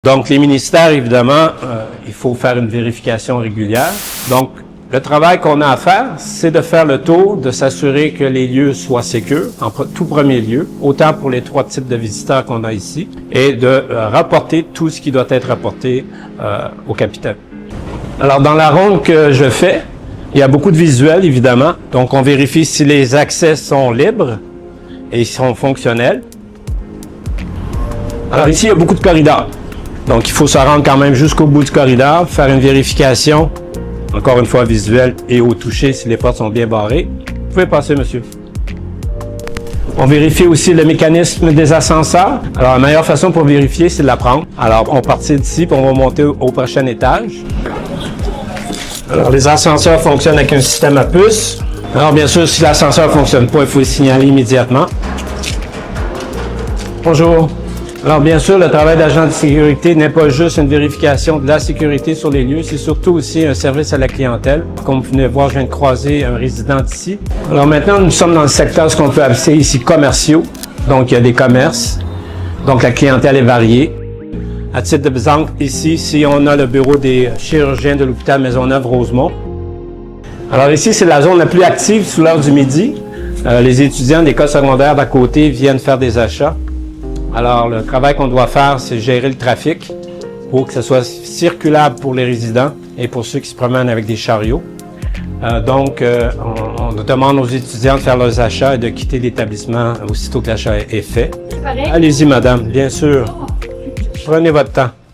Donc, les ministères, évidemment, il faut faire une vérification régulière. Donc, le travail qu'on a à faire, c'est de faire le tour, de s'assurer que les lieux soient sécures, en tout premier lieu, autant pour les 3 types de visiteurs qu'on a ici, et de rapporter tout ce qui doit être rapporté au capitaine. Alors, dans la ronde que je fais, il y a beaucoup de visuels, évidemment. Donc, on vérifie si les accès sont libres et sont fonctionnels. Alors, ici, il y a beaucoup de corridors. Donc, il faut se rendre quand même jusqu'au bout du corridor, faire une vérification, encore une fois visuelle et au toucher si les portes sont bien barrées. Vous pouvez passer, monsieur. On vérifie aussi le mécanisme des ascenseurs. Alors, la meilleure façon pour vérifier, c'est de la prendre. Alors, on part d'ici, puis on va monter au prochain étage. Alors, les ascenseurs fonctionnent avec un système à puce. Alors, bien sûr, si l'ascenseur ne fonctionne pas, il faut le signaler immédiatement. Bonjour. Alors, bien sûr, le travail d'agent de sécurité n'est pas juste une vérification de la sécurité sur les lieux, c'est surtout aussi un service à la clientèle. Comme vous venez de voir, je viens de croiser un résident d'ici. Alors maintenant, nous sommes dans le secteur, ce qu'on peut appeler ici commerciaux. Donc, il y a des commerces. Donc, la clientèle est variée. À titre d'exemple, ici, si on a le bureau des chirurgiens de l'hôpital Maisonneuve-Rosemont. Alors ici, c'est la zone la plus active sous l'heure du midi. Les étudiants d'école secondaire d'à côté viennent faire des achats. Alors, le travail qu'on doit faire, c'est gérer le trafic pour que ce soit circulable pour les résidents et pour ceux qui se promènent avec des chariots. Donc, on demande aux étudiants de faire leurs achats et de quitter l'établissement aussitôt que l'achat est fait. Allez-y, madame, bien sûr. Prenez votre temps.